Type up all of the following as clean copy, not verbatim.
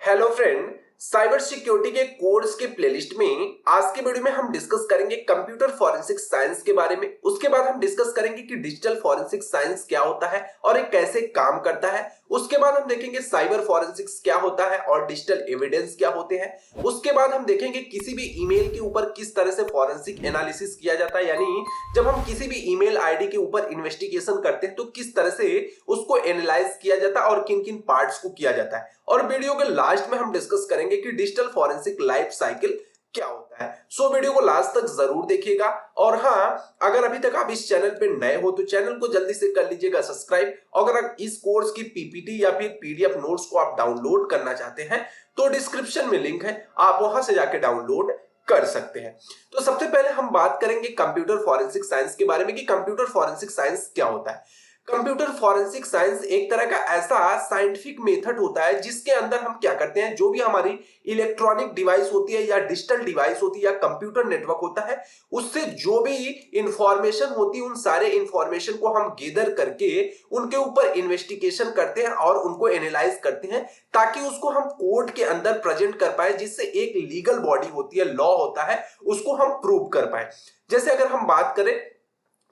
Hello friend, cyber security के course के playlist में आज के वीडियो में हम डिस्कस करेंगे कंप्यूटर फॉरेंसिक साइंस के बारे में। उसके बाद हम डिस्कस करेंगे कि डिजिटल फॉरेंसिक साइंस क्या होता है और ये कैसे काम करता है। उसके बाद हम देखेंगे साइबर फॉरेंसिक्स क्या होता है और डिजिटल एविडेंस क्या होते हैं। उसके बाद हम देखेंगे किसी भी ईमेल के ऊपर किस तरह से फॉरेंसिक एनालिसिस किया जाता है, यानी जब हम किसी भी ईमेल आईडी के ऊपर इन्वेस्टिगेशन करते हैं तो किस तरह से उसको एनालाइज किया जाता है और किन किन पार्ट्स को किया जाता है। और वीडियो के लास्ट में हम डिस्कस करेंगे कि डिजिटल फॉरेंसिक लाइफ साइकिल क्या होता है। सो वीडियो को लास्ट तक जरूर देखिएगा। और हाँ, अगर अभी तक आप इस चैनल पे नए हो तो चैनल को जल्दी से कर लीजिएगा सब्सक्राइब। अगर आप इस कोर्स की पीपीटी या फिर पीडीएफ नोट्स को आप डाउनलोड करना चाहते हैं तो डिस्क्रिप्शन में लिंक है, आप वहां से जाके डाउनलोड कर सकते हैं। तो सबसे पहले हम बात करेंगे कंप्यूटर फॉरेंसिक साइंस के बारे में कि कंप्यूटर फॉरेंसिक साइंस क्या होता है। कंप्यूटर फॉरेंसिक साइंस एक तरह का ऐसा साइंटिफिक मेथड होता है जिसके अंदर हम क्या करते हैं, जो भी हमारी इलेक्ट्रॉनिक डिवाइस होती है या डिजिटल डिवाइस होती है या कंप्यूटर नेटवर्क होता है, उससे जो भी इंफॉर्मेशन होती है उन सारे इंफॉर्मेशन को हम गैदर करके उनके ऊपर इन्वेस्टिगेशन करते हैं और उनको एनालाइज करते हैं ताकि उसको हम कोर्ट के अंदर प्रेजेंट कर पाए, जिससे एक लीगल बॉडी होती है, लॉ होता है, उसको हम प्रूव कर पाए। जैसे अगर हम बात करें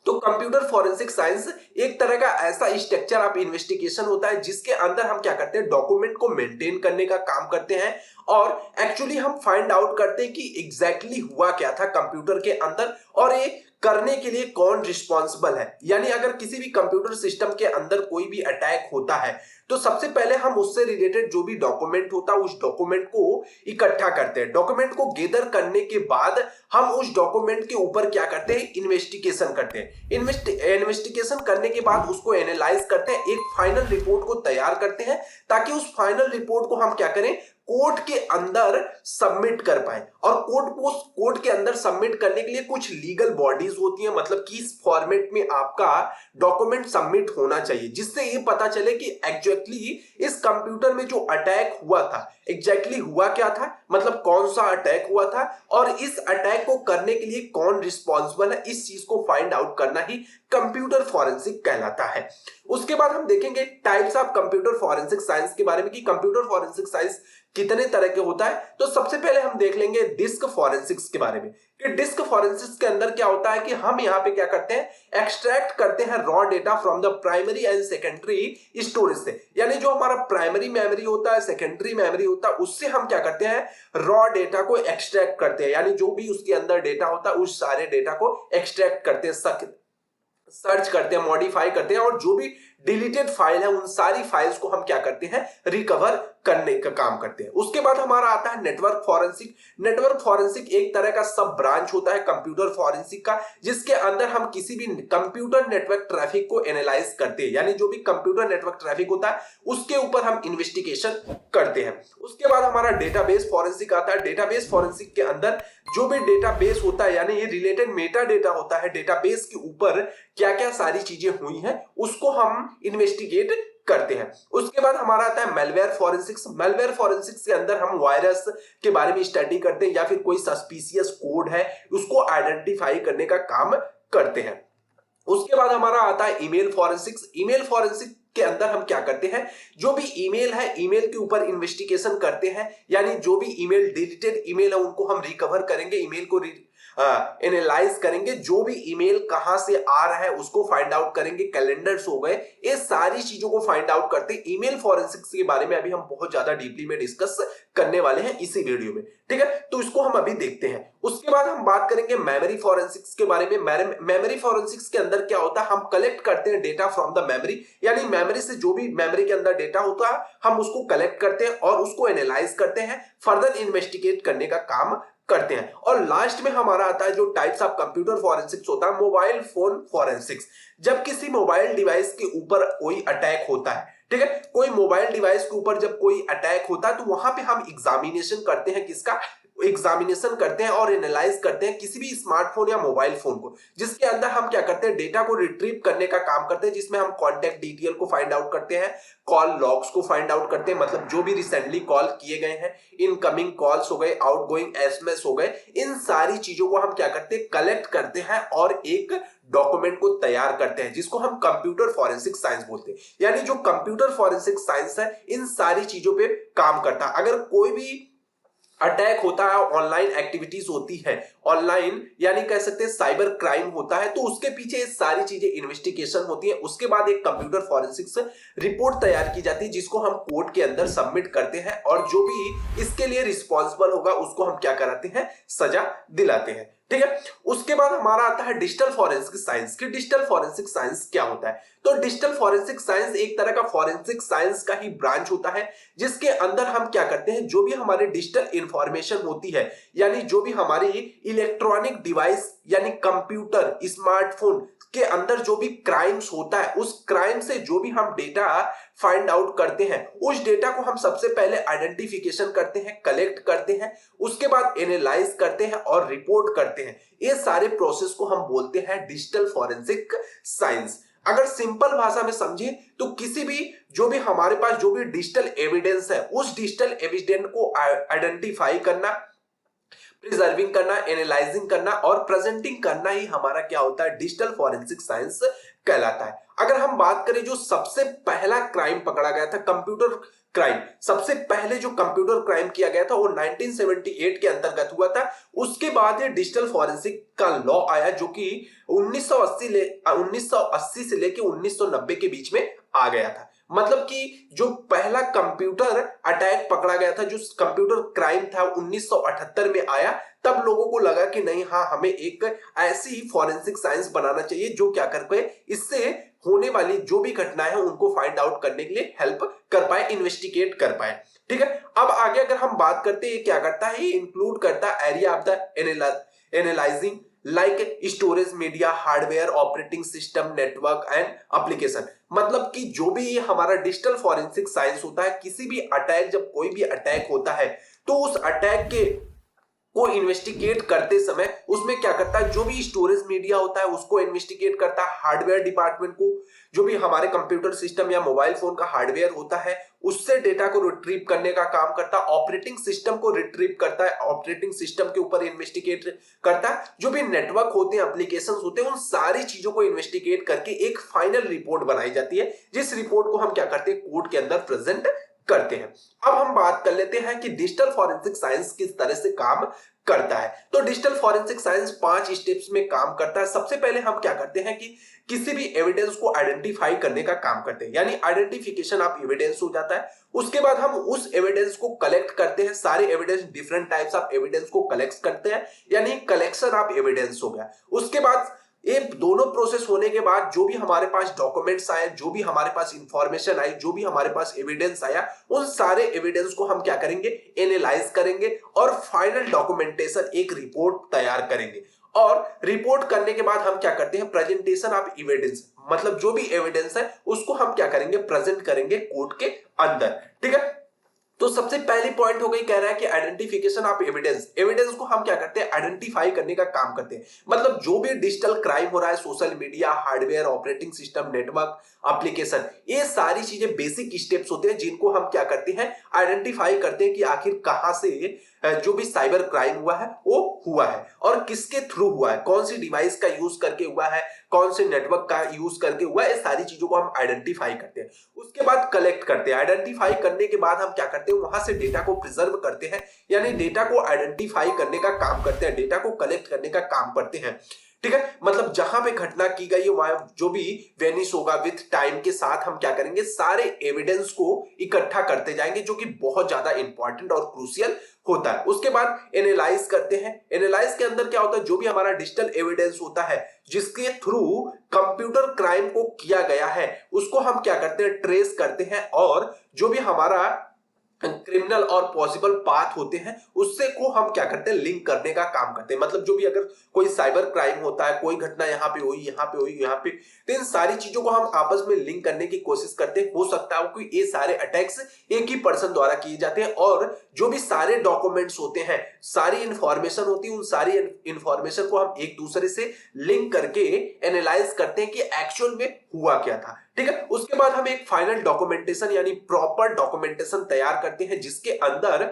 तो कंप्यूटर फॉरेंसिक साइंस एक तरह का ऐसा स्ट्रक्चर ऑफ इन्वेस्टिगेशन होता है जिसके अंदर हम क्या करते हैं, डॉक्यूमेंट को मेंटेन करने का काम करते हैं और एक्चुअली हम फाइंड आउट करते हैं कि एग्जैक्टली हुआ क्या था कंप्यूटर के अंदर और ये करने के लिए कौन रिस्पॉन्सिबल है। यानी अगर किसी भी कंप्यूटर सिस्टम के अंदर कोई भी अटैक होता है तो सबसे पहले हम उससे रिलेटेड जो भी डॉक्यूमेंट होता है उस डॉक्यूमेंट को इकट्ठा करते हैं। डॉक्यूमेंट को गैदर करने के बाद हम उस डॉक्यूमेंट के ऊपर क्या करते हैं, इन्वेस्टिगेशन करते हैं। इन्वेस्टिगेशन करने के बाद उसको एनालाइज करते हैं, एक फाइनल रिपोर्ट को तैयार करते हैं ताकि उस फाइनल रिपोर्ट को हम क्या करें, कोर्ट के अंदर सबमिट कर पाए। और कोर्ट के अंदर सबमिट करने के लिए कुछ लीगल बॉडीज होती हैं, मतलब कि इस फॉर्मेट में आपका डॉक्यूमेंट सबमिट होना चाहिए जिससे ये पता चले कि एग्जैक्टली इस कंप्यूटर में जो अटैक हुआ था एग्जैक्टली हुआ क्या था, मतलब कौन सा अटैक हुआ था और इस अटैक को करने के लिए कौन रिस्पॉन्सिबल है। इस चीज को फाइंड आउट करना ही कंप्यूटर फॉरेंसिक कहलाता है। उसके बाद हम देखेंगे types of computer forensic science के बारे में कि कंप्यूटर फॉरेंसिक साइंस कितने तरह के होता है। तो सबसे पहले हम देख लेंगे डिस्क फॉरेंसिक्स के बारे में कि डिस्क फॉरेंसिक्स के अंदर क्या होता है कि हम यहाँ पे क्या करते हैं, एक्सट्रैक्ट करते हैं raw data from the primary and secondary storage से। यानी जो हमारा प्राइमरी मेमोरी होता है, सेकेंडरी मेमोरी होता है, उससे हम क्या करते हैं, रॉ डेटा को एक्सट्रैक्ट करते हैं। यानी जो भी उसके अंदर डेटा होता है उस सारे डेटा को एक्सट्रैक्ट करते हैं, सर्च करते हैं, मॉडिफाई करते हैं और जो भी डिलीटेड फाइल है उन सारी फाइल्स को हम क्या करते हैं, रिकवर करने का काम करते हैं। उसके बाद हमारा आता है नेटवर्क फॉरेंसिक। नेटवर्क फॉरेंसिक एक तरह का सब ब्रांच होता है कंप्यूटर फॉरेंसिक का, जिसके अंदर हम किसी भी कंप्यूटर नेटवर्क ट्रैफिक को एनालाइज करते हैं। यानी जो भी कंप्यूटर नेटवर्क ट्रैफिक होता है उसके ऊपर हम इन्वेस्टिगेशन करते हैं। उसके बाद हमारा डेटाबेस फॉरेंसिक आता है। डेटाबेस फॉरेंसिक के अंदर जो भी डेटाबेस होता है, यानी ये रिलेटेड मेटा डेटा होता है, डेटाबेस के ऊपर क्या क्या सारी चीजें हुई हैं उसको हम इन्वेस्टिगेट करते हैं। उसके बाद हमारा आता है मेलवेयर फॉरेंसिक्स। मेलवेयर फॉरेंसिक्स के अंदर हम वायरस के बारे में स्टडी करते हैं या फिर कोई सस्पिशियस कोड है उसको आइडेंटिफाई करने का काम करते हैं। उसके बाद हमारा आता है ईमेल फॉरेंसिक्स। ईमेल फॉरेंसिक के अंदर हम क्या करते हैं, जो भी ईमेल है ईमेल के ऊपर इन्वेस्टिगेशन करते हैं। यानी जो भी ईमेल डिलीटेड ईमेल है उनको हम रिकवर करेंगे, ईमेल को एनालाइज करेंगे, जो भी ईमेल कहां से आ रहा है उसको फाइंड आउट करेंगे, कैलेंडर्स हो गए, ये सारी चीजों को फाइंड आउट करते हैं। ईमेल फॉरेंसिक्स के बारे में अभी हम बहुत ज्यादा डीपली में डिस्कस करने वाले हैं इसी वीडियो में, ठीक है, तो इसको हम अभी देखते हैं। उसके बाद हम बात करेंगे मेमोरी फॉरेंसिक्स के बारे में। मेमोरी फॉरेंसिक्स के अंदर क्या होता है, हम कलेक्ट करते हैं डेटा फ्रॉम द मेमोरी। यानी मेमोरी से जो भी मेमोरी के अंदर डेटा होता है हम उसको कलेक्ट करते हैं और उसको एनालाइज करते हैं, फर्दर इन्वेस्टिगेट करने का काम करते हैं। और लास्ट में हमारा आता है जो टाइप्स ऑफ कंप्यूटर फॉरेंसिक्स होता है, मोबाइल फोन फॉरेंसिक्स। जब किसी मोबाइल डिवाइस के ऊपर कोई अटैक होता है, ठीक है, कोई मोबाइल डिवाइस के ऊपर जब कोई अटैक होता है तो वहां पे हम एग्जामिनेशन करते हैं किसका, एग्जामिनेशन करते हैं और एनालाइज करते हैं किसी भी स्मार्टफोन या मोबाइल फोन को, जिसके अंदर हम क्या करते हैं, डेटा को रिट्रीव करने का काम करते हैं, जिसमें हम कॉन्टैक्ट डिटेल को फाइंड आउट करते हैं, कॉल लॉग्स को फाइंड आउट करते हैं, मतलब जो भी रिसेंटली कॉल किए गए हैं, इनकमिंग कॉल्स हो गए, आउटगोइंग एसएमएस हो गए, इन सारी चीजों को हम क्या करते हैं, कलेक्ट करते हैं और एक डॉक्यूमेंट को तैयार करते हैं, जिसको हम कंप्यूटर फॉरेंसिक साइंस बोलते हैं। यानी जो कंप्यूटर फॉरेंसिक साइंस है इन सारी चीजों पे काम करता है। अगर कोई भी अटैक होता है, ऑनलाइन एक्टिविटीज होती है, ऑनलाइन यानी कह सकते हैं साइबर क्राइम होता है, तो उसके पीछे ये सारी चीजें इन्वेस्टिगेशन होती है। उसके बाद एक कंप्यूटर फॉरेंसिक्स रिपोर्ट तैयार की जाती है, जिसको हम कोर्ट के अंदर सबमिट करते हैं और जो भी इसके लिए रिस्पॉन्सिबल होगा उसको हम क्या कराते हैं, सजा दिलाते हैं। ठीक है, उसके बाद हमारा आता है डिजिटल फॉरेंसिक साइंस। की डिजिटल फॉरेंसिक साइंस क्या होता है? तो डिजिटल फॉरेंसिक साइंस एक तरह का फॉरेंसिक साइंस का ही ब्रांच होता है, जिसके अंदर हम क्या करते हैं, जो भी हमारी डिजिटल इंफॉर्मेशन होती है, यानी जो भी हमारी इलेक्ट्रॉनिक डिवाइस यानी कंप्यूटर, स्मार्टफोन के अंदर जो भी क्राइम्स होता है, उस क्राइम से जो भी हम डेटा फाइंड आउट करते हैं, उस डेटा को हम सबसे पहले आइडेंटिफिकेशन करते हैं, कलेक्ट करते हैं, उसके बाद एनालाइज करते हैं और रिपोर्ट करते हैं। ये सारे प्रोसेस को हम बोलते हैं डिजिटल फॉरेंसिक साइंस। अगर सिंपल भाषा में समझे तो किसी भी जो भी हमारे पास जो भी डिजिटल एविडेंस है, उस डिजिटल एविडेंस को आइडेंटिफाई करना, प्रिजर्विंग करना, एनालाइजिंग करना और प्रेजेंटिंग करना ही हमारा क्या होता है, डिजिटल फॉरेंसिक साइंस कहलाता है। अगर हम बात करें जो सबसे पहला क्राइम पकड़ा गया था, कंप्यूटर क्राइम, सबसे पहले जो कंप्यूटर क्राइम किया गया था वो 1978 के अंतर्गत हुआ था। उसके बाद ये डिजिटल फॉरेंसिक का लॉ आया, जो कि 1980 से लेके 1990 के बीच में आ गया था। मतलब कि जो पहला कंप्यूटर अटैक पकड़ा गया था, जो कंप्यूटर क्राइम था 1978 में आया, तब लोगों को लगा कि नहीं, हाँ, हमें एक ऐसी फॉरेंसिक साइंस बनाना चाहिए जो क्या कर पाए, इससे होने वाली जो भी घटनाएं हैं उनको फाइंड आउट करने के लिए हेल्प कर पाए, इन्वेस्टिगेट कर पाए। ठीक है, अब आगे अगर हम बात करते हैं क्या करता है, ये इंक्लूड करता है area of the analysing like storage, media, hardware, operating system, network and application. मतलब कि जो भी हमारा डिजिटल फॉरेंसिक साइंस होता है, किसी भी अटैक, जब कोई भी अटैक होता है तो उस अटैक के को इन्वेस्टिगेट करते समय उसमें क्या करता है, जो भी स्टोरेज मीडिया होता है उसको इन्वेस्टिगेट करता है, हार्डवेयर डिपार्टमेंट को, जो भी हमारे कंप्यूटर सिस्टम या मोबाइल फोन का हार्डवेयर होता है उससे डेटा को रिट्रीव करने का काम करता है, ऑपरेटिंग सिस्टम को रिट्रीव करता है, ऑपरेटिंग सिस्टम के ऊपर इन्वेस्टिगेट करता है, जो भी नेटवर्क होते हैं, एप्लीकेशंस होते हैं, उन सारी चीजों को इन्वेस्टिगेट करके एक फाइनल रिपोर्ट बनाई जाती है, जिस रिपोर्ट को हम क्या करते हैं, कोर्ट के अंदर प्रेजेंट करते हैं। अब हम बात कर लेते हैं कि डिजिटल फॉरेंसिक साइंस किस तरह से काम करता है। तो डिजिटल फॉरेंसिक साइंस 5 स्टेप्स में काम करता है। सबसे पहले हम क्या करते हैं कि किसी भी एविडेंस को आइडेंटिफाई करने का काम करते हैं, यानी आइडेंटिफिकेशन ऑफ एविडेंस हो जाता है। उसके बाद हम उस एविडेंस को कलेक्ट करते हैं, सारे evidence, different types of evidence को कलेक्ट करते हैं, यानी कलेक्शन ऑफ एविडेंस हो गया। उसके बाद ये दोनों प्रोसेस होने के बाद जो भी हमारे पास डॉक्यूमेंट्स आए, जो भी हमारे पास इंफॉर्मेशन आई, जो भी हमारे पास एविडेंस आया, उन सारे एविडेंस को हम क्या करेंगे, एनालाइज करेंगे और फाइनल डॉक्यूमेंटेशन, एक रिपोर्ट तैयार करेंगे। और रिपोर्ट करने के बाद हम क्या करते हैं, प्रेजेंटेशन ऑफ एविडेंस, मतलब जो भी एविडेंस है उसको हम क्या करेंगे, प्रेजेंट करेंगे कोर्ट के अंदर। ठीक है, तो सबसे पहली पॉइंट हो गई, कह रहा है कि आइडेंटिफिकेशन ऑफ एविडेंस। एविडेंस को हम क्या करते हैं, आइडेंटिफाई करने का काम करते हैं। मतलब जो भी डिजिटल क्राइम हो रहा है, social media, hardware, operating system, network, application, ये सारी चीजें बेसिक स्टेप्स होते हैं जिनको हम क्या करते हैं, आइडेंटिफाई करते हैं कि आखिर कहां से जो भी साइबर क्राइम हुआ है वो हुआ है और किसके थ्रू हुआ है, कौन सी डिवाइस का यूज करके हुआ है, कौन से नेटवर्क का यूज करके हुआ है, ये सारी चीजों को हम आइडेंटिफाई करते हैं। उसके बाद कलेक्ट करते हैं। आइडेंटिफाई करने के बाद हम क्या करते हैं, वहां से डेटा को प्रिजर्व करते हैं, यानी डेटा को आइडेंटिफाई करने का काम करते हैं, डेटा को कलेक्ट करने का काम करते हैं। ठीक है, मतलब जहां पे घटना की गई है वहां जो भी वेनिश होगा, विथ टाइम के साथ हम क्या करेंगे, सारे एविडेंस को इकट्ठा करते जाएंगे, जो कि बहुत ज्यादा इंपॉर्टेंट और क्रूशियल होता है। उसके बाद एनालाइज करते हैं। एनालाइज के अंदर क्या होता है, जो भी हमारा डिजिटल एविडेंस होता है जिसके थ्रू कंप्यूटर क्राइम को किया गया है, उसको हम क्या करते हैं, ट्रेस करते हैं और जो भी हमारा क्रिमिनल और पॉसिबल पाथ होते हैं उससे को हम क्या करते हैं, लिंक करने का काम करते हैं। मतलब जो भी अगर कोई साइबर क्राइम होता है, कोई घटना यहाँ पे हुई, यहाँ पे हुई, यहाँ पे, तो इन सारी चीजों को हम आपस में लिंक करने की कोशिश करते हैं। हो सकता है कि ये सारे अटैक्स एक ही पर्सन द्वारा किए जाते हैं और जो भी सारे डॉक्यूमेंट्स होते हैं, सारी इंफॉर्मेशन होती है, उन सारी इंफॉर्मेशन को हम एक दूसरे से लिंक करके एनालाइज करते हैं कि एक्चुअल में हुआ क्या था। ठीक है, उसके बाद हम एक फाइनल डॉक्यूमेंटेशन यानी प्रॉपर डॉक्यूमेंटेशन तैयार करते हैं जिसके अंदर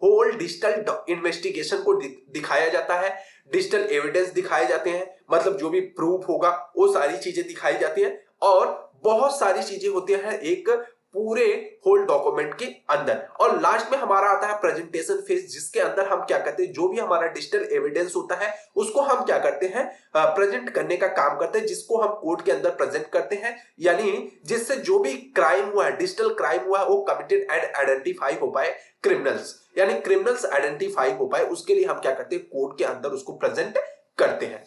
होल डिजिटल इन्वेस्टिगेशन को दिखाया जाता है, डिजिटल एविडेंस दिखाए जाते हैं, मतलब जो भी प्रूफ होगा वो सारी चीजें दिखाई जाती है और बहुत सारी चीजें होती हैं एक पूरे होल डॉक्यूमेंट के अंदर। और लास्ट में हमारा आता है प्रेजेंटेशन फेज जिसके अंदर हम क्या करते हैं, जो भी हमारा डिजिटल एविडेंस होता है उसको हम क्या करते हैं, प्रेजेंट करने का काम करते हैं, जिसको हम कोर्ट के अंदर प्रेजेंट करते हैं। यानी जिससे जो भी क्राइम हुआ है, डिजिटल क्राइम हुआ है, वो कमिटेड एंड आइडेंटिफाई हो पाए क्रिमिनल्स, यानी क्रिमिनल्स आइडेंटिफाई हो पाए, उसके लिए हम क्या करते हैं, कोर्ट के अंदर उसको प्रेजेंट करते हैं।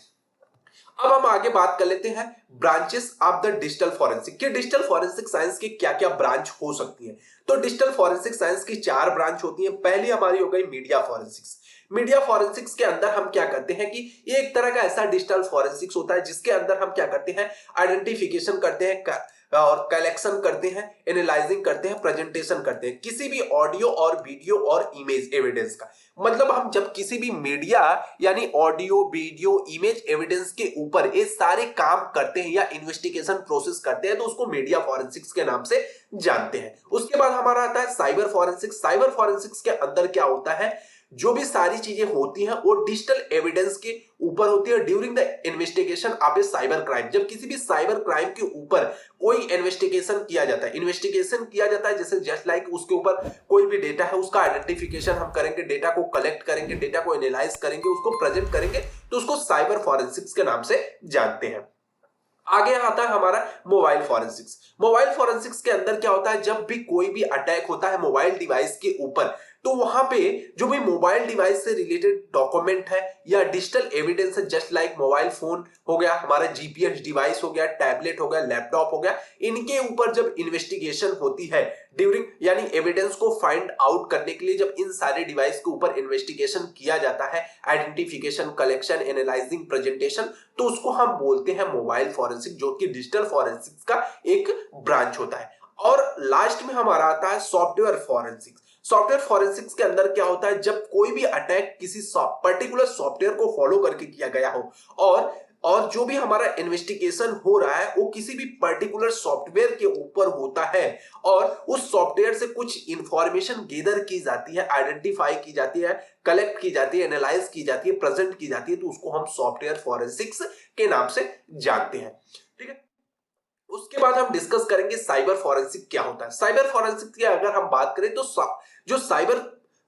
अब हम आगे बात कर लेते हैं branches of the digital forensic कि डिजिटल फॉरेंसिक साइंस की क्या क्या ब्रांच हो सकती है। तो डिजिटल फॉरेंसिक साइंस की 4 ब्रांच होती है। पहली हमारी हो गई मीडिया फॉरेंसिक्स। मीडिया फॉरेंसिक्स के अंदर हम क्या करते हैं कि ये एक तरह का ऐसा डिजिटल फॉरेंसिक्स होता है जिसके अंदर हम क्या करते हैं, आइडेंटिफिकेशन करते हैं और कलेक्शन करते हैं, एनालाइजिंग करते हैं, प्रेजेंटेशन करते हैं किसी भी ऑडियो और वीडियो और इमेज एविडेंस का। मतलब हम जब किसी भी मीडिया यानी ऑडियो वीडियो इमेज एविडेंस के ऊपर ये सारे काम करते हैं या इन्वेस्टिगेशन प्रोसेस करते हैं तो उसको मीडिया फॉरेंसिक्स के नाम से जानते हैं। उसके बाद हमारा आता है साइबर फॉरेंसिक्स। साइबर फॉरेंसिक्स के अंदर क्या होता है, जो भी सारी चीजें होती हैं वो डिजिटल एविडेंस के ऊपर होती है during the investigation of A cyber crime. जब किसी भी साइबर क्राइम के ऊपर कोई इन्वेस्टिगेशन किया जाता है, जैसे जस्ट लाइक उसके ऊपर कोई भी डेटा है उसका आइडेंटिफिकेशन हम करेंगे, डेटा को कलेक्ट करेंगे, डेटा को एनालाइज करेंगे, उसको प्रेजेंट करेंगे, तो उसको साइबर फॉरेंसिक्स के नाम से जानते हैं। आगे आता है हमारा मोबाइल फॉरेंसिक्स। मोबाइल फॉरेंसिक्स के अंदर क्या होता है, जब भी कोई भी अटैक होता है मोबाइल डिवाइस के ऊपर तो वहां पे जो भी मोबाइल डिवाइस से रिलेटेड डॉक्यूमेंट है या डिजिटल एविडेंस है, जस्ट लाइक मोबाइल फोन हो गया, हमारा जीपीएस डिवाइस हो गया, टैबलेट हो गया, लैपटॉप हो गया, इनके ऊपर जब इन्वेस्टिगेशन होती है ड्यूरिंग यानी एविडेंस को फाइंड आउट करने के लिए जब इन सारे डिवाइस के ऊपर इन्वेस्टिगेशन किया जाता है, आइडेंटिफिकेशन, कलेक्शन, एनालाइजिंग, प्रेजेंटेशन, तो उसको हम बोलते हैं मोबाइल फॉरेंसिक, जो कि डिजिटल फॉरेंसिक्स का एक ब्रांच होता है। और लास्ट में हमारा आता है सॉफ्टवेयर फॉरेंसिक्स। सॉफ्टवेयर फॉरेंसिक्स के अंदर क्या होता है, जब कोई भी अटैक किसी पर्टिकुलर सॉफ्टवेयर को फॉलो करके किया गया हो और जो भी हमारा इन्वेस्टिगेशन हो रहा है वो किसी भी पर्टिकुलर सॉफ्टवेयर के ऊपर होता है और उस सॉफ्टवेयर से कुछ इंफॉर्मेशन गैदर की जाती है, आइडेंटिफाई की जाती है, कलेक्ट की जाती है, एनालाइज की जाती है, प्रेजेंट की जाती है, तो उसको हम सॉफ्टवेयर फॉरेंसिक्स के नाम से जानते हैं। ठीक है, उसके बाद हम डिस्कस करेंगे साइबर फॉरेंसिक क्या होता है। साइबर फॉरेंसिक की अगर हम बात करें तो जो साइबर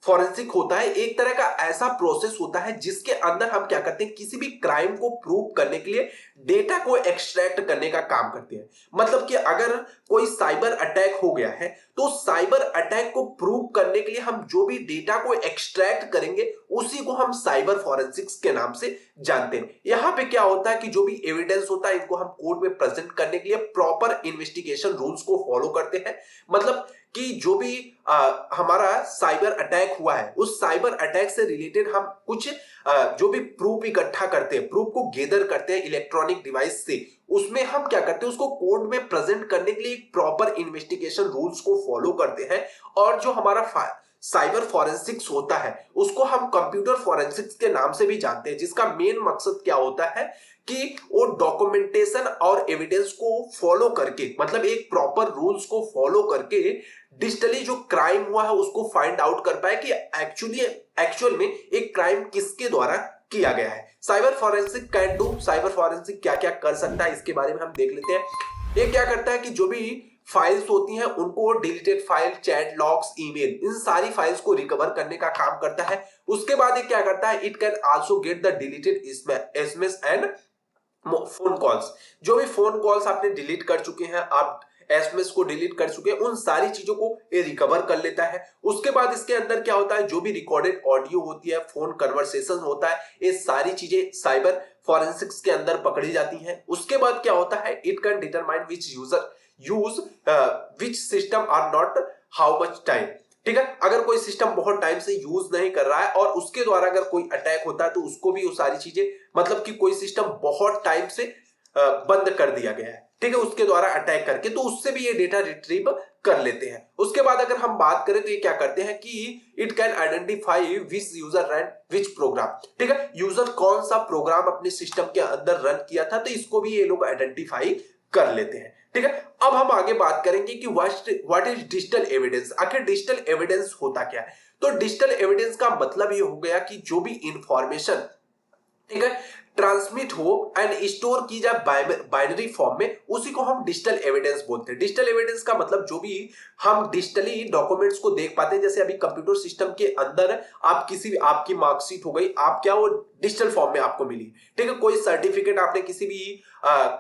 फॉरेंसिक होता है एक तरह का ऐसा प्रोसेस होता है जिसके अंदर हम क्या करते हैं, किसी भी क्राइम को प्रूव करने के लिए डेटा को एक्सट्रैक्ट करने का काम करते हैं। मतलब कि अगर कोई साइबर अटैक हो गया है तो साइबर अटैक को प्रूव करने के लिए हम जो भी डेटा को एक्सट्रैक्ट करेंगे उसी को हम साइबर फॉरेंसिक्स के नाम से जानते हैं। यहां पे क्या होता है कि जो भी एविडेंस होता है इनको हम कोर्ट में प्रेजेंट करने के लिए प्रॉपर इन्वेस्टिगेशन रूल्स को फॉलो करते हैं। मतलब कि जो भी हमारा साइबर अटैक हुआ है उस साइबर अटैक से रिलेटेड हम कुछ जो भी प्रूफ इकट्ठा करते हैं, प्रूफ को गैदर करते हैं इलेक्ट्रॉनिक डिवाइस से, उसमें हम क्या करते हैं, उसको कोर्ट में प्रेजेंट करने के लिए एक प्रॉपर इन्वेस्टिगेशन रूल्स को फॉलो करते हैं। और जो हमारा साइबर फॉरेंसिक्स होता है उसको हम कंप्यूटर फॉरेंसिक्स के नाम से भी जानते हैं, जिसका मेन मकसद क्या होता है कि वो डॉक्यूमेंटेशन और एविडेंस को फॉलो करके, मतलब एक प्रॉपर रूल्स को फॉलो करके डिजिटली जो क्राइम हुआ है उसको फाइंड आउट कर पाए कि एक्चुअल में एक क्राइम किसके द्वारा किया गया है। Cyber forensic can do, cyber forensic क्या क्या कर सकता है इसके बारे में हम देख लेते हैं। ये क्या करता है कि जो भी फाइल्स होती हैं उनको deleted file, chat logs, email, इन सारी फाइल्स को रिकवर करने का काम करता है। उसके बाद ये क्या करता है, it can also get the deleted SMS and phone calls. जो भी फोन कॉल्स आपने डिलीट कर चुके हैं, आप एसएमएस को डिलीट कर चुके हैं, उन सारी चीजों को ये रिकवर कर लेता है। उसके बाद इसके अंदर क्या होता है, जो भी रिकॉर्डेड ऑडियो होती है, फोन कन्वर्सेशन होता है, ये सारी चीजें साइबर फॉरेंसिक्स के अंदर पकड़ी जाती हैं। उसके बाद क्या होता है, it can determine which user use which system are not how much time. ठीक है। अगर कोई सिस्टम बहुत टाइम से यूज नहीं कर रहा है और उसके द्वारा अगर कोई अटैक होता है तो उसको भी वो सारी चीजें, मतलब कि कोई सिस्टम बहुत टाइम से बंद कर दिया गया है, ठीक है, उसके द्वारा अटैक करके, तो उससे भी ये डेटा रिट्रीव कर लेते हैं। उसके बाद अगर हम बात करें तो ये क्या करते हैं कि it can identify which user run which programme, ठीक है, यूजर कौन सा प्रोग्राम अपने सिस्टम के अंदर रन किया था, तो इसको भी ये लोग आइडेंटिफाई कर लेते हैं, ठीक है। अब हम आगे बात करेंगे कि व्हाट इज डिजिटल एविडेंस। आखिर डिजिटल एविडेंस होता क्या है? तो डिजिटल एविडेंस का मतलब ये हो गया कि जो भी इंफॉर्मेशन, ठीक है, ट्रांसमिट हो एंड स्टोर की जाए बाइनरी फॉर्म में, उसी को हम डिजिटल एविडेंस बोलते हैं। डिजिटल एविडेंस का मतलब जो भी हम डिजिटली डॉक्यूमेंट्स को देख पाते हैं, जैसे अभी कंप्यूटर सिस्टम के अंदर आप किसी भी, आपकी मार्कशीट हो गई, आप क्या, वो डिजिटल फॉर्म में आपको मिली, ठीक है, कोई सर्टिफिकेट आपने किसी भी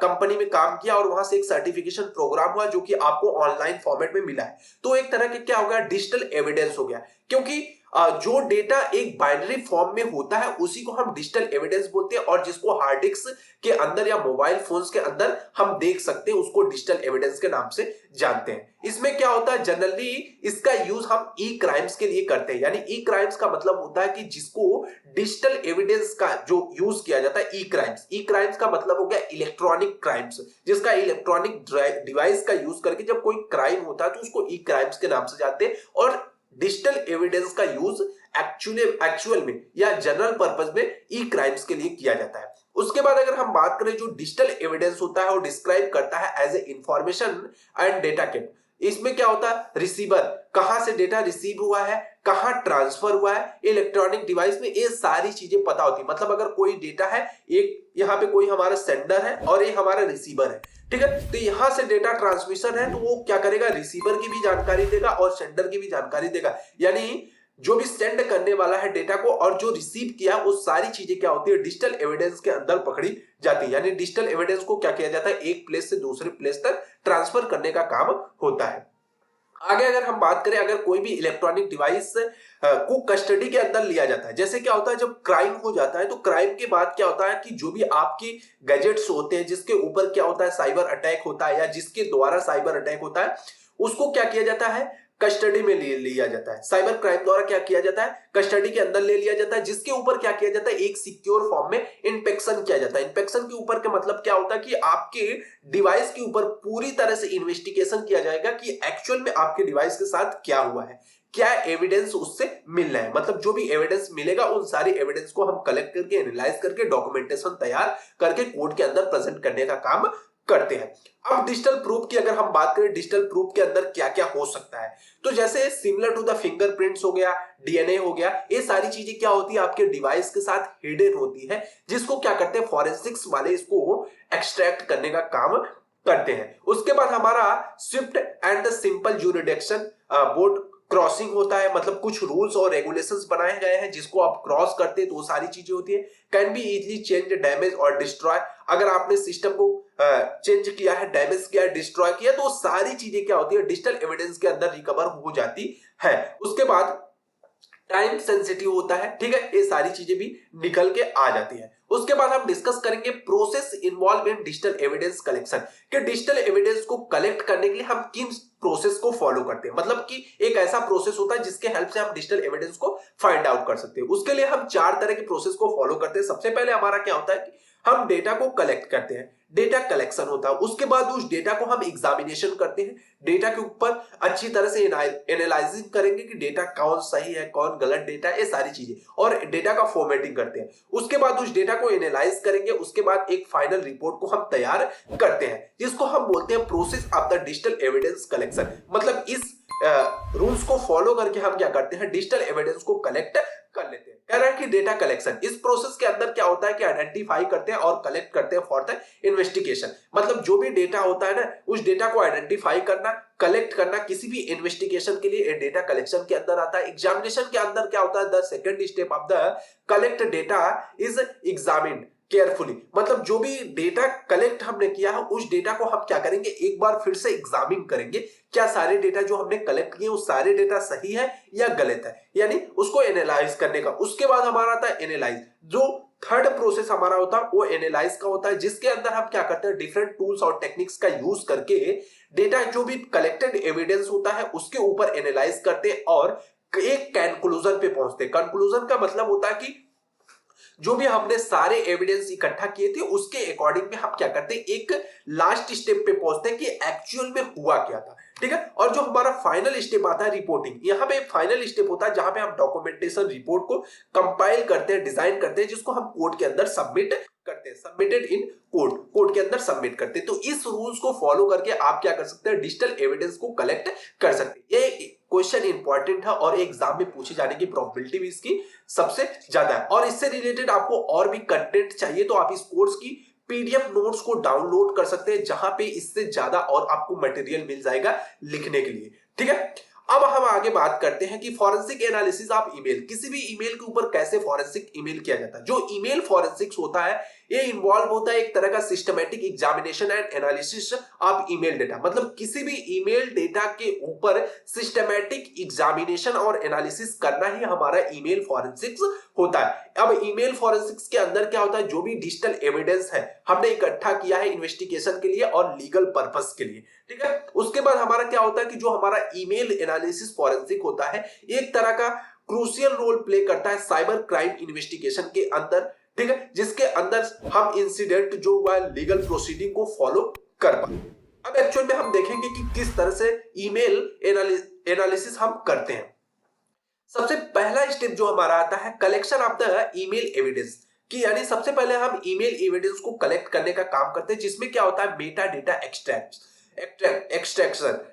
कंपनी में काम किया और वहां से एक सर्टिफिकेशन प्रोग्राम हुआ जो कि आपको ऑनलाइन फॉर्मेट में मिला है, तो एक तरह के क्या हो गया, डिजिटल एविडेंस हो गया। क्योंकि जो डेटा एक बाइनरी फॉर्म में होता है उसी को हम डिजिटल एविडेंस बोलते हैं, और जिसको हार्ड डिस्क के अंदर या मोबाइल फोन्स के अंदर हम देख सकते हैं उसको डिजिटल एविडेंस के नाम से जानते हैं। इसमें क्या होता है, जनरली इसका यूज हम ई क्राइम्स के लिए करते हैं। यानी ई क्राइम्स का मतलब होता है कि जिसको डिजिटल एविडेंस का जो यूज किया जाता है, ई क्राइम्स। ई क्राइम्स का मतलब हो गया इलेक्ट्रॉनिक क्राइम्स, जिसका इलेक्ट्रॉनिक डिवाइस का यूज करके जब कोई क्राइम होता है तो उसको ई क्राइम्स के नाम से जानते हैं। और डिजिटल एविडेंस का यूज एक्चुअल में या जनरल पर्पस में ई क्राइम्स के लिए किया जाता है। उसके बाद अगर हम बात करें, जो डिजिटल एविडेंस होता है वो डिस्क्राइब करता है as a information and data kept. इसमें क्या होता है, रिसीवर कहां से डेटा रिसीव हुआ है, कहां ट्रांसफर हुआ है, इलेक्ट्रॉनिक डिवाइस में, ये सारी चीजें पता होती है। मतलब अगर कोई डेटा है, एक यहाँ पे कोई हमारा सेंडर है और ये हमारा रिसीवर है, ठीक है, तो यहां से डेटा ट्रांसमिशन है तो वो क्या करेगा, रिसीवर की भी जानकारी देगा और सेंडर की भी जानकारी देगा। यानी जो भी सेंड करने वाला है डेटा को और जो रिसीव किया, वो सारी चीजें क्या होती है, डिजिटल एविडेंस के अंदर पकड़ी जाती है। यानी डिजिटल एविडेंस को क्या किया जाता है, एक प्लेस से दूसरे प्लेस तक ट्रांसफर करने का काम होता है। आगे अगर हम बात करें, अगर कोई भी इलेक्ट्रॉनिक डिवाइस को कस्टडी के अंदर लिया जाता है, जैसे क्या होता है जब क्राइम हो जाता है, तो क्राइम के बाद क्या होता है कि जो भी आपकी गैजेट्स होते हैं जिसके ऊपर क्या होता है, साइबर अटैक होता है या जिसके द्वारा साइबर अटैक होता है, उसको क्या किया जाता है, कस्टडी में लिया जाता है। साइबर क्राइम द्वारा क्या किया जाता है, कस्टडी के अंदर ले लिया जाता है, जिसके ऊपर क्या किया जाता है, एक सिक्योर फॉर्म में इंस्पेक्शन किया जाता है। इंस्पेक्शन के ऊपर का मतलब क्या होता है कि आपके डिवाइस के ऊपर पूरी तरह से इन्वेस्टिगेशन किया जाएगा कि एक्चुअल में आपके डिवाइस के साथ क्या हुआ है, क्या एविडेंस उससे मिल रहा है। मतलब जो भी एविडेंस मिलेगा उन सारी एविडेंस को हम कलेक्ट करके, एनालाइज करके, डॉक्यूमेंटेशन तैयार करके कोर्ट के अंदर प्रेजेंट करने का काम करते हैं। अब डिजिटल प्रूफ की अगर हम बात करें, डिजिटल प्रूफ के अंदर क्या क्या हो सकता है, तो जैसे सिमिलर टू द फिंगरप्रिंट्स हो गया, डीएनए हो गया, ये सारी चीजें क्या होती है, आपके डिवाइस के साथ हिडन होती है, जिसको क्या करते हैं, फॉरेंसिक्स वाले इसको एक्सट्रैक्ट करने का काम करते हैं। उसके बाद हमारा Swift and the simple jurisdiction board crossing होता है। मतलब कुछ रूल्स और रेगुलेशंस बनाए गए हैं जिसको आप क्रॉस करते हैं तो वो सारी चीजें होती है। Can be easily change, damage और डिस्ट्रॉय। अगर आपने सिस्टम को चेंज किया है, डैमेज किया है, डिस्ट्रॉय किया, तो सारी चीजें क्या होती है, डिजिटल एविडेंस के अंदर रिकवर हो जाती है। उसके बाद टाइम सेंसिटिव होता है, ठीक है, ये सारी चीजें भी निकल के आ जाती है। उसके बाद हम डिस्कस करेंगे process involve in digital evidence collection, कि डिजिटल एविडेंस को कलेक्ट करने के लिए हम किन प्रोसेस को फॉलो करते हैं। मतलब कि एक ऐसा प्रोसेस होता है जिसके हेल्प से हम डिजिटल एविडेंस को फाइंड आउट कर सकते हैं। उसके लिए हम 4 तरह के प्रोसेस को फॉलो करते हैं। सबसे पहले हमारा क्या होता है कि हम डेटा को कलेक्ट करते हैं, डेटा कलेक्शन होता है। उसके बाद उस डेटा को हम एग्जामिनेशन करते हैं, डेटा के ऊपर अच्छी तरह से एनालाइजिंग करेंगे कि डेटा कौन सही है, कौन गलत डेटा है, ये सारी चीजें, और डेटा का फॉर्मेटिंग करते हैं। उसके बाद उस डेटा को एनालाइज करेंगे, उसके बाद एक फाइनल रिपोर्ट को हम तैयार करते हैं, जिसको हम बोलते हैं process of the digital evidence collection. मतलब इस रूल्स को फॉलो करके हम क्या करते हैं, डिजिटल एविडेंस को कलेक्ट कर लेते हैं। कह रहा है कि डेटा कलेक्शन, इस प्रोसेस के अंदर क्या होता है कि आइडेंटिफाई करते हैं और कलेक्ट करते हैं फॉर द इन्वेस्टिगेशन। मतलब जो भी डेटा होता है ना, उस डेटा को आइडेंटिफाई करना, कलेक्ट करना, किसी भी इन्वेस्टिगेशन के लिए डेटा कलेक्शन के अंदर आता है। एग्जामिनेशन के अंदर क्या होता है, the second step of the collect data is examined carefully. मतलब जो भी डेटा कलेक्ट हमने किया है उस डेटा को हम क्या करेंगे, एक बार फिर से एग्जामिन करेंगे, क्या सारे डेटा जो हमने कलेक्ट किए वो सारे डेटा सही है या गलत है, यानी उसको एनालाइज करने का। उसके बाद हमारा आता है एनालाइज, जो थर्ड प्रोसेस हमारा होता है वो एनालाइज का होता है, जिसके अंदर हम क्या करते हैं डिफरेंट टूल्स और टेक्निक्स का यूज करके डेटा जो भी कलेक्टेड एविडेंस होता है उसके ऊपर एनालाइज करते हैं और एक कंक्लूजन पे पहुंचते हैं। कंक्लूजन का मतलब होता है कि जो भी हमने सारे एविडेंस इकट्ठा किए थे उसके अकॉर्डिंग में हम क्या करते हैं एक लास्ट स्टेप पे पहुंचते हैं कि एक्चुअल में हुआ क्या था। ठीक है, और जो हमारा फाइनल स्टेप आता है रिपोर्टिंग, यहाँ पे फाइनल स्टेप होता है जहां पे हम डॉक्यूमेंटेशन रिपोर्ट को कंपाइल करते हैं, डिजाइन करते हैं, जिसको हम कोर्ट के अंदर सबमिट करते हैं, सबमिटेड इन कोर्ट के अंदर सबमिट करते हैं। तो इस रूल्स को फॉलो करके आप क्या कर सकते हैं डिजिटल एविडेंस को कलेक्ट कर सकते हैं। ये क्वेश्चन इंपॉर्टेंट है और एग्जाम में पूछे जाने की प्रोबेबिलिटी भी इसकी सबसे ज्यादा है। और इससे रिलेटेड आपको और भी कंटेंट चाहिए तो आप इस कोर्स की पीडीएफ नोट्स को डाउनलोड कर सकते हैं, जहां पे इससे ज्यादा और आपको मटेरियल मिल जाएगा लिखने के लिए। ठीक है, अब हम आगे बात करते हैं कि फॉरेंसिक एनालिसिस ऑफ ईमेल, किसी भी ईमेल के ऊपर कैसे फॉरेंसिक ईमेल किया जाता है। जो ईमेल फॉरेंसिक्स होता है ये इन्वॉल्व होता है एक तरह का systematic examination and analysis of email data, मतलब किसी भी ईमेल डेटा के ऊपर सिस्टमैटिक एग्जामिनेशन और एनालिसिस करना ही हमारा ईमेल फॉरेंसिक्स होता है। अब ईमेल फॉरेंसिक्स के अंदर क्या होता है, जो भी डिजिटल एविडेंस है हमने इकट्ठा किया है इन्वेस्टिगेशन के लिए और लीगल पर्पस के लिए। ठीक है, उसके बाद हमारा क्या होता है कि जो हमारा ईमेल एनालिसिस फॉरेंसिक होता है एक तरह का क्रूशियल रोल प्ले करता है साइबर क्राइम इन्वेस्टिगेशन के अंदर। ठीक है, जिसके अंदर हम इंसिडेंट जो हुआ लीगल प्रोसीडिंग को फॉलो कर पाए। अब एक्चुअल में हम देखेंगे कि किस तरह से ईमेल एनालिसिस हम करते हैं। सबसे पहला स्टेप जो हमारा आता है collection of the email evidence कि यानी सबसे पहले हम ईमेल एविडेंस को कलेक्ट करने का काम करते हैं, जिसमें क्या होता है मेटा डेटा एक्सट्रैक्शन।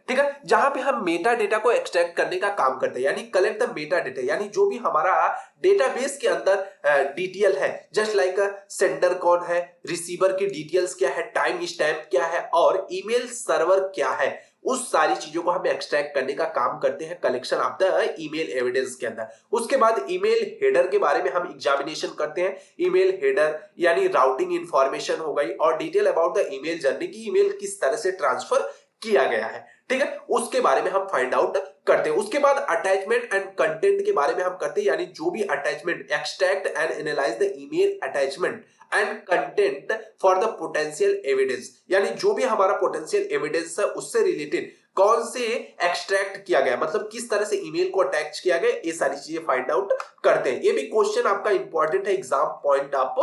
ठीक है, जहां पे हम मेटा डेटा को एक्सट्रैक्ट करने का काम करते हैं, यानी कलेक्ट द मेटा डेटा, यानी जो भी हमारा डेटाबेस के अंदर डिटेल है, जस्ट लाइक सेंडर कौन है, रिसीवर की डिटेल्स क्या है, टाइम स्टैम्प क्या है और ईमेल सर्वर क्या है, उस सारी चीजों को हम एक्सट्रैक्ट करने का काम करते हैं collection of the email evidence के अंदर। उसके बाद ईमेल हेडर के बारे में हम एग्जामिनेशन करते हैं। ईमेल हेडर यानी राउटिंग इंफॉर्मेशन हो गई और detail about the email journey की ईमेल किस तरह से ट्रांसफर किया गया है। ठीक है, उसके बारे में हम फाइंड आउट करते हैं। उसके बाद अटैचमेंट एंड कंटेंट के बारे में हम करते हैं, यानी जो भी attachment extract and analyse the email attachment and content for the potential evidence, यानी जो भी हमारा पोटेंशियल एविडेंस है उससे रिलेटेड कौन से एक्सट्रैक्ट किया गया, मतलब किस तरह से ईमेल को अटैच किया गया, ये सारी चीजें फाइंड आउट करते हैं। ये भी क्वेश्चन आपका इंपॉर्टेंट है एग्जाम पॉइंट ऑफ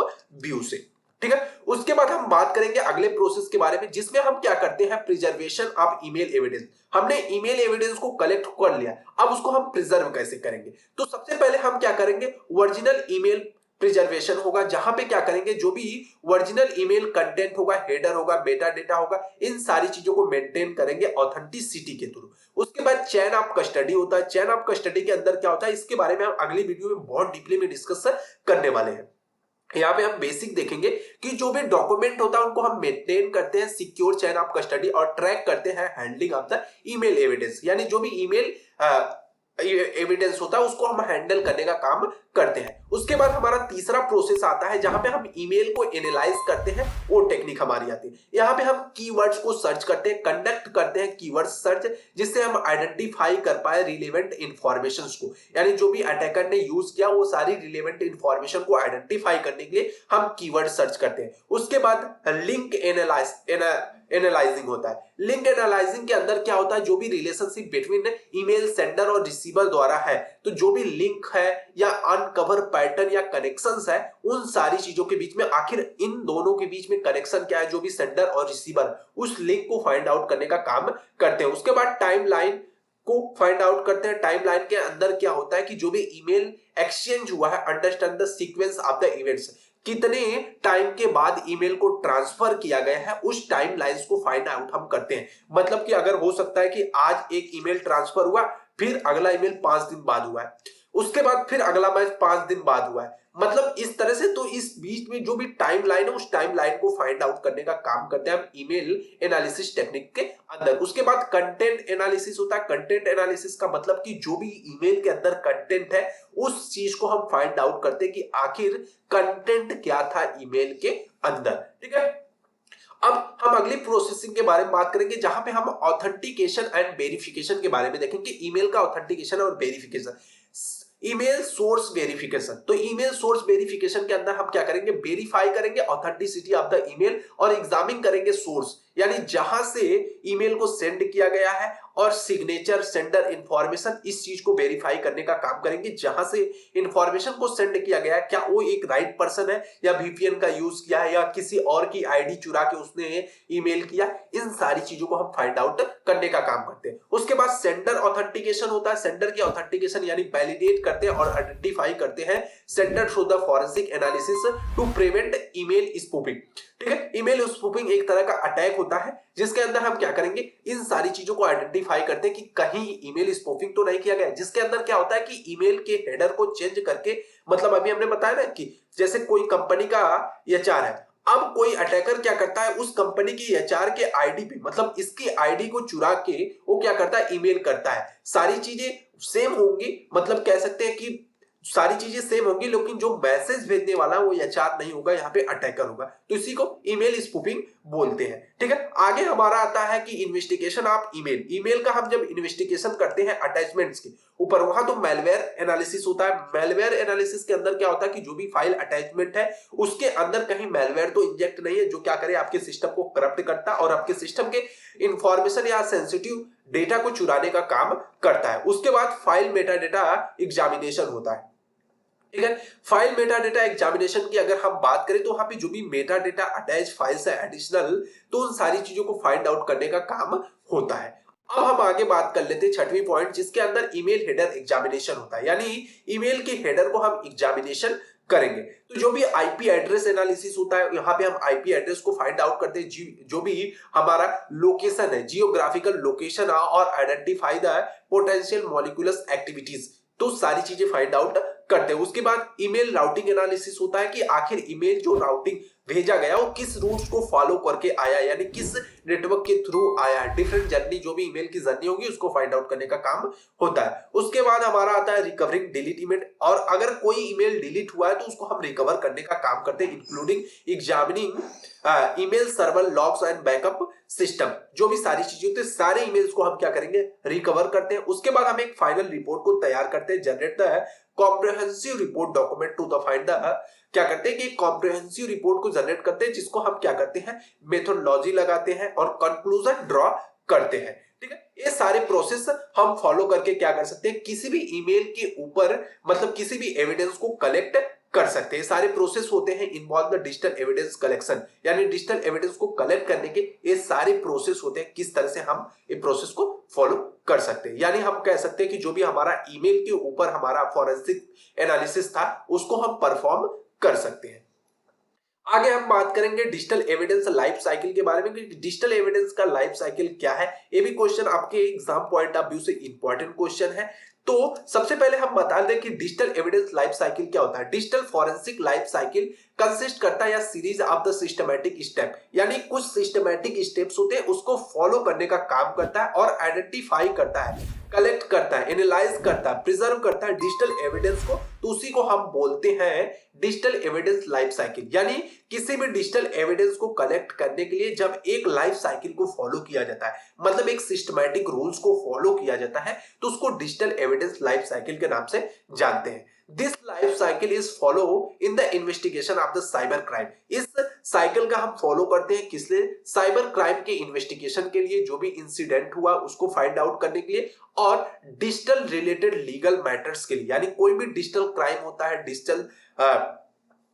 व्यू से। ठीक है, उसके बाद हम बात करेंगे अगले प्रोसेस के बारे में, जिसमें हम क्या करते हैं प्रिजर्वेशन ऑफ ईमेल एविडेंस। हमने ईमेल एविडेंस को कलेक्ट कर लिया, अब उसको हम प्रिजर्व कैसे करेंगे। तो सबसे पहले हम क्या करेंगे ओरिजिनल ईमेल प्रिजर्वेशन होगा, जहां पे क्या करेंगे जो भी ओरिजिनल ईमेल कंटेंट होगा, हेडर होगा, मेटा डेटा होगा, इन सारी चीजों को मेंटेन करेंगे ऑथेंटिसिटी के थ्रू। उसके बाद चेन ऑफ कस्टडी होता है। चेन ऑफ कस्टडी के अंदर क्या होता है इसके बारे में हम अगली वीडियो में बहुत डीपली में डिस्कस करने वाले हैं। यहाँ पे हम बेसिक देखेंगे कि जो भी डॉक्यूमेंट होता है उनको हम मेंटेन करते हैं सिक्योर चेन ऑफ कस्टडी और ट्रैक करते हैं handling of the email evidence, यानी जो भी ईमेल एविडेंस होता है उसको हम हैंडल करने का काम करते हैं। उसके बाद हमारा तीसरा प्रोसेस आता है जहां पे हम ईमेल को एनालाइज करते हैं, वो टेक्निक हमारी आती है। यहाँ पे हम कीवर्ड्स को सर्च करते हैं, कंडक्ट करते हैं कीवर्ड सर्च, जिससे हम आइडेंटिफाई कर पाए रिलेवेंट इंफॉर्मेशंस को, यानी जो भी अटैकर ने यूज किया वो सारी रिलेवेंट इंफॉर्मेशन को आइडेंटिफाई करने के लिए हम कीवर्ड सर्च करते हैं। उसके बाद लिंक एनालाइजिंग होता है। लिंक एनालाइजिंग के अंदर क्या होता है जो भी रिलेशनशिप बिटवीन ईमेल सेंडर और रिसीवर द्वारा है, तो जो भी लिंक है या अनकवर पैटर्न या कनेक्शंस है, उन सारी चीजों के बीच में आखिर इन दोनों के बीच में कनेक्शन क्या है, जो भी सेंडर और रिसीवर उस लिंक को फाइंड आउट करने का काम करते हैं। उसके बाद टाइमलाइन को फाइंड आउट करते हैं। टाइमलाइन के अंदर क्या होता है कि जो भी ईमेल एक्सचेंज हुआ है, understand the sequence of the events, कितने टाइम के बाद ईमेल को ट्रांसफर किया गया है, उस टाइम लाइंस को फाइंड आउट हम करते हैं। मतलब कि अगर हो सकता है कि आज एक ईमेल ट्रांसफर हुआ, फिर अगला ईमेल 5 दिन बाद हुआ है, उसके बाद फिर अगला मैच 5 दिन बाद हुआ है, मतलब इस तरह से। तो इस बीच में जो भी टाइम लाइन है उस टाइम लाइन को फाइंड आउट करने का काम करते हैं हम ईमेल एनालिसिस टेक्निक के अंदर। उसके बाद कंटेंट एनालिसिस होता है। कंटेंट एनालिसिस का मतलब कि जो भी ईमेल के अंदर कंटेंट है उस चीज को हम फाइंड आउट करते हैं कि आखिर कंटेंट क्या था ईमेल के अंदर। ठीक है, अब हम अगली प्रोसेसिंग के बारे में बात करेंगे जहां पे हम ऑथेंटिकेशन एंड वेरिफिकेशन के बारे में देखेंगे। ईमेल का ऑथेंटिकेशन और वेरिफिकेशन, ईमेल सोर्स वेरिफिकेशन। तो ईमेल सोर्स वेरिफिकेशन के अंदर हम क्या करेंगे, वेरीफाई करेंगे ऑथेंटिसिटी ऑफ द ईमेल और एग्जामिन करेंगे सोर्स, यानी जहां से ईमेल को सेंड किया गया है और सिग्नेचर, सेंडर, इंफॉर्मेशन, इस चीज को वेरीफाई करने का काम करेंगे। जहां से इंफॉर्मेशन को सेंड किया गया है, क्या वो एक राइट पर्सन है या वीपीएन का यूज किया है या किसी और की आईडी चुरा के उसने ईमेल किया, इन सारी चीजों को हम फाइंड आउट करने का काम करते हैं। उसके बाद सेंडर ऑथेंटिकेशन होता है। सेंडर की ऑथेंटिकेशन यानी वैलिडेट करते हैं और आइडेंटिफाई करते हैं sender through the forensic analysis to prevent email spoofing. ठीक है, ईमेल स्पूफिंग एक तरह का अटैक होता है जिसके अंदर हम क्या करेंगे, इन सारी चीजों को आइडेंटिफाई करते हैं कि कहीं ईमेल स्पूफिंग तो नहीं किया गया। जिसके अंदर क्या होता है कि ईमेल के हेडर को चेंज करके, मतलब अभी हमने बताया ना कि जैसे कोई कंपनी का एचआर है, अब कोई अटैकर क्या करता है, उस कंपनी की एचआर के आईडी पे, मतलब इसकी आईडी को चुरा के वो क्या करता है, ईमेल करता है। सारी चीजें सेम होंगी, मतलब कह सकते हैं कि सारी चीजें सेम होंगी, लेकिन जो मैसेज भेजने वाला वो एचआर नहीं होगा, यहाँ पे अटैकर होगा। तो इसी को ईमेल स्पूफिंग बोलते हैं। ठीक है, आगे हमारा आता है कि इन्वेस्टिगेशन ऑफ ईमेल। ईमेल का हम जब इन्वेस्टिगेशन करते हैं अटैचमेंट्स के ऊपर, वहां तो मेलवेयर एनालिसिस होता है। मेलवेयर एनालिसिस के अंदर क्या होता है कि जो भी फाइल अटैचमेंट है उसके अंदर कहीं मेलवेयर तो इंजेक्ट नहीं है, जो क्या करे, आपके सिस्टम को करप्ट करता है और आपके सिस्टम के इंफॉर्मेशन या सेंसिटिव डेटा को चुराने का काम करता है। उसके बाद फाइल मेटा डेटा एग्जामिनेशन होता है। ठीक है, फाइल मेटा डेटा एग्जामिनेशन की अगर हम बात करें तो वहां पे जो भी मेटा डेटा अटैच फाइल्स है एडिशनल, तो उन सारी चीजों को फाइंड आउट करने का काम होता है। अब हम आगे बात कर लेते हैं छठवीं पॉइंट, जिसके अंदर ईमेल हेडर एग्जामिनेशन होता है, यानी ईमेल के हेडर को हम एग्जामिनेशन करेंगे। तो जो भी आईपी एड्रेस एनालिसिस होता है, यहाँ पे हम आईपी एड्रेस को फाइंड आउट करते हैं, जो भी हमारा लोकेशन है, जियोग्राफिकल लोकेशन और identify the potential molecules activities, तो सारी चीजें फाइंड आउट करते हैं। उसके बाद ईमेल राउटिंग एनालिसिस होता है कि आखिर ईमेल जो राउटिंग भेजा गया वो किस रूट्स को फॉलो करके आया, यानी किस नेटवर्क के थ्रू आया। डिफरेंट जर्नी, जो भी ईमेल की जर्नी होगी उसको फाइंड आउट करने का काम होता है। उसके बाद हमारा आता है रिकवरिंग डिलीट ईमेल, और अगर कोई ईमेल डिलीट हुआ है तो उसको हम रिकवर करने का काम करते हैं, including examining email server logs and backup system. जो भी सारी चीजें होती है, सारे ईमेल्स को हम क्या करेंगे, रिकवर करते हैं। उसके बाद हम एक फाइनल रिपोर्ट को तैयार करते हैं, generate the comprehensive report document to the find the, क्या करते हैं कि कॉम्प्रिहेंसिव रिपोर्ट को जनरेट करते हैं, जिसको हम क्या करते हैं, मेथोडोलॉजी लगाते हैं और कंक्लूजन ड्रॉ करते हैं। ठीक है, ये सारे प्रोसेस हम फॉलो करके क्या कर सकते हैं, किसी भी ईमेल के ऊपर, मतलब किसी भी एविडेंस को कलेक्ट कर सकते हैं। सारे प्रोसेस होते हैं involve the digital evidence collection, यानी डिजिटल एविडेंस को कलेक्ट करने के ये सारे प्रोसेस होते हैं। किस तरह से हम ये प्रोसेस को फॉलो कर सकते हैं, यानी हम कह सकते हैं कि जो भी हमारा ईमेल के ऊपर हमारा फॉरेंसिक एनालिसिस था उसको हम परफॉर्म कर सकते हैं। आगे हम बात करेंगे डिजिटल एविडेंस लाइफ साइकिल के बारे में कि डिजिटल एविडेंस का लाइफ साइकिल क्या है। ये भी क्वेश्चन आपके एग्जाम पॉइंट ऑफ व्यू से इंपॉर्टेंट क्वेश्चन है। तो सबसे पहले हम बता दें कि डिजिटल एविडेंस लाइफ साइकिल क्या होता है। Digital forensic life cycle consist करता है या series of the systematic step, यानी कुछ सिस्टमैटिक स्टेप्स होते हैं उसको फॉलो करने का काम करता है और आइडेंटिफाई करता है, कलेक्ट करता है, एनालाइज करता है, प्रिजर्व करता है डिजिटल एविडेंस को। तो उसी को हम बोलते हैं डिजिटल एविडेंस लाइफ साइकिल। यानी किसी भी डिजिटल एविडेंस को कलेक्ट करने के लिए जब एक लाइफ साइकिल को फॉलो किया जाता है, मतलब एक सिस्टमैटिक रूल्स को फॉलो किया जाता है, तो उसको डिजिटल एविडेंस लाइफ साइकिल के नाम से जानते हैं। This life cycle is follow in the investigation of the cyber crime. इस साइकिल का हम फॉलो करते हैं किस लिए, साइबर क्राइम के इन्वेस्टिगेशन के लिए, जो भी इंसिडेंट हुआ उसको फाइंड आउट करने के लिए, और डिजिटल रिलेटेड लीगल मैटर्स के लिए, यानी कोई भी डिजिटल क्राइम होता है, डिजिटल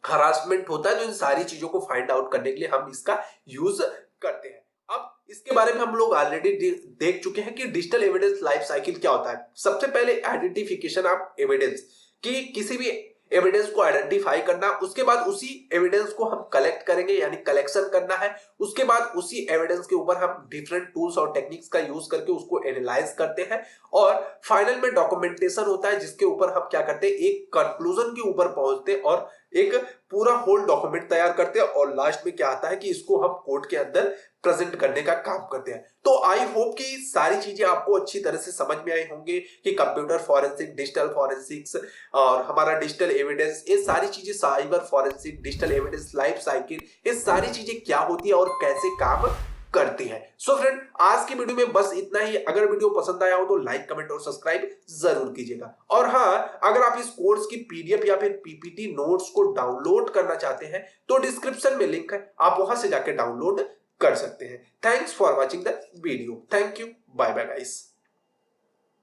हरासमेंट होता है, तो इन सारी चीजों को फाइंड आउट करने के लिए हम इसका यूज करते हैं। अब इसके बारे में हम लोग ऑलरेडी देख चुके हैं कि डिजिटल एविडेंस लाइफ साइकिल क्या होता है। सबसे पहले आइडेंटिफिकेशन ऑफ एविडेंस, कि किसी भी एविडेंस को आइडेंटिफाई करना, उसके बाद उसी एविडेंस को हम कलेक्ट करेंगे, यानी कलेक्शन करना है। उसके बाद उसी एविडेंस के ऊपर हम डिफरेंट टूल्स और टेक्निक्स का यूज करके उसको एनालाइज करते हैं, और फाइनल में डॉक्यूमेंटेशन होता है, जिसके ऊपर हम क्या करते हैं, एक कंक्लूजन के ऊपर पहुंचते हैं और एक पूरा होल डॉक्यूमेंट तैयार करते हैं, और लास्ट में क्या आता है कि इसको हम कोर्ट के अंदर प्रेजेंट करने का काम करते हैं। तो आई होप कि सारी चीजें आपको अच्छी तरह से समझ में आई होंगे कि कंप्यूटर फॉरेंसिक, डिजिटल फॉरेंसिक्स और हमारा डिजिटल एविडेंस, ये सारी चीजें, cyber forensic, digital evidence life cycle, ये सारी चीजें क्या होती है और कैसे काम करती है। सो फ्रेंड, आज की वीडियो में बस इतना ही। अगर वीडियो पसंद आया हो तो लाइक, कमेंट और सब्सक्राइब जरूर कीजिएगा। और हाँ, अगर आप इस कोर्स की पीडीएफ या फिर पीपीटी नोट्स को डाउनलोड करना चाहते हैं तो डिस्क्रिप्शन में लिंक है, आप वहां से जाके डाउनलोड कर सकते हैं। Thanks for watching the video. Thank you. Bye bye guys.